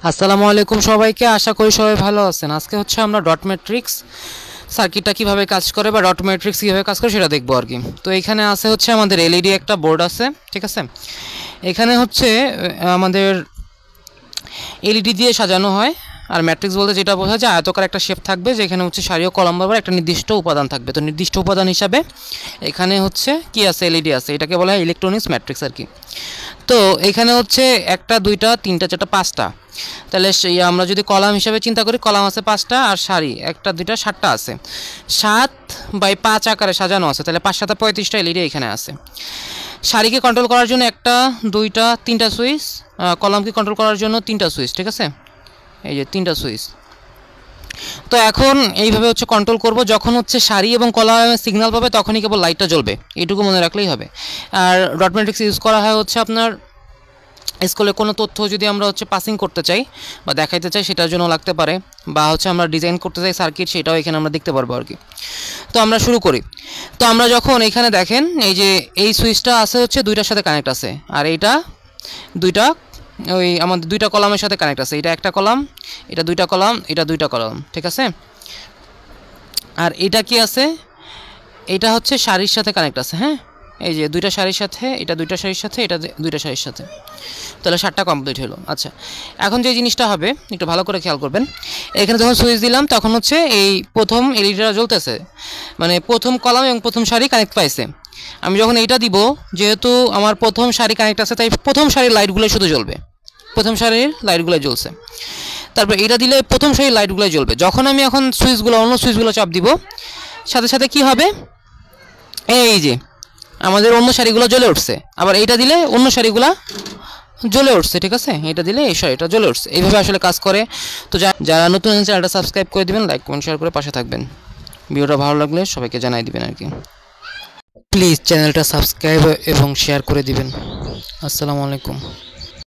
আসসালামু আলাইকুম সবাইকে, আশা করি সবাই ভালো আছেন। আজকে হচ্ছে আমরা ডট ম্যাট্রিক্স সার্কিটটা কীভাবে কাজ করে বা ডট ম্যাট্রিক্স কীভাবে কাজ করে সেটা দেখবো আর কি। তো এখানে আছে হচ্ছে আমাদের এলইডি একটা বোর্ড আছে, ঠিক আছে। এখানে হচ্ছে আমাদের এলইডি দিয়ে সাজানো হয়। আর ম্যাট্রিক্স বলতে যেটা বোঝা যায়, আয়তকার একটা শেপ থাকবে যেখানে হচ্ছে সারি ও কলাম বরাবর একটা নির্দিষ্ট উপাদান থাকবে। তো নির্দিষ্ট উপাদান হিসাবে এখানে হচ্ছে কি আছে, এলইডি আছে, এটাকে বলা হয় ইলেকট্রনিক্স ম্যাট্রিক্স আর কি। তো এখানে হচ্ছে একটা, দুইটা, তিনটা, চারটা, পাঁচটা। তাহলে আমরা যদি কলাম হিসাবে চিন্তা করি, কলাম আছে পাঁচটা আর সারি একটা, দুইটা, সাতটা আছে। 7/5 আকারে সাজানো আছে, তাহলে 5 7 35টা এলইডি এখানে আছে। সারিকে কন্ট্রোল করার জন্য একটা, দুইটা, তিনটা সুইচ, কলামকে কন্ট্রোল করার জন্য তিনটা সুইচ, ঠিক আছে। এই যে তিনটা সুইচ। তো এখন এইভাবে হচ্ছে কন্ট্রোল করব। যখন হচ্ছে সারি এবং কলামে সিগন্যাল পাবে তখনই কেবল লাইটটা জ্বলবে, এইটুকু মনে রাখলেই হবে। আর ডট ম্যাট্রিক্স ইউজ করা হয় হচ্ছে আপনার স্কুলে কোনো তথ্য যদি আমরা হচ্ছে পাসিং করতে চাই বা দেখাইতে চাই সেটার জন্য লাগতে পারে, বা হচ্ছে আমরা ডিজাইন করতে চাই সার্কিট, সেটাও এখানে আমরা দেখতে পারবো আর কি। তো আমরা শুরু করি। তো আমরা যখন এখানে দেখেন এই যে এই সুইচটা আছে হচ্ছে দুইটার সাথে কানেক্ট আছে, আর এইটা দুইটা ওই আমাদের দুইটা কলামের সাথে কানেক্ট আছে। এটা একটা কলাম, এটা দুইটা কলাম, এটা দুইটা কলাম, ঠিক আছে। আর এটা কি আছে, এটা হচ্ছে সারির সাথে কানেক্ট আছে। হ্যাঁ, এই যে দুইটা সারির সাথে, এটা দুইটা সারির সাথে, এটা দুইটা সারির সাথে, তাহলে 7টা কমপ্লিট হলো। আচ্ছা, এখন যে জিনিসটা হবে একটু ভালো করে খেয়াল করবেন। এখানে যখন সুইচ দিলাম তখন হচ্ছে এই প্রথম এলইডিটা জ্বলতেছে, মানে প্রথম কলাম এবং প্রথম সারি কানেক্ট পাইছে। আমি যখন এইটা দিব, যেহেতু আমার প্রথম সারি কানেক্ট আছে, তাই প্রথম সারির লাইটগুলো শুধু জ্বলবে, প্রথম সারির লাইটগুলো জ্বলছে। তারপর এটা দিলে প্রথম সারির লাইটগুলো জ্বলবে। যখন আমি এখন সুইচগুলো, অন্য সুইচগুলো চাপ দিব, সাথে সাথে কি হবে, এই যে আমাদের অন্য শাড়িগুলো জ্বলে উঠছে। আবার এইটা দিলে অন্য শাড়িগুলো জ্বলে উঠছে, ঠিক আছে। এটা দিলে এই শাড়িটা জ্বলে উঠছে। এইভাবে আসলে কাজ করে। তো যারা নতুন চ্যানেলটা সাবস্ক্রাইব করে দিবেন, লাইক কমেন্ট শেয়ার করে পাশে থাকবেন। ভিডিওটা ভালো লাগলে সবাইকে জানাই দিবেন আর কি। প্লিজ চ্যানেলটা সাবস্ক্রাইব এবং শেয়ার করে দিবেন। আসসালামু আলাইকুম।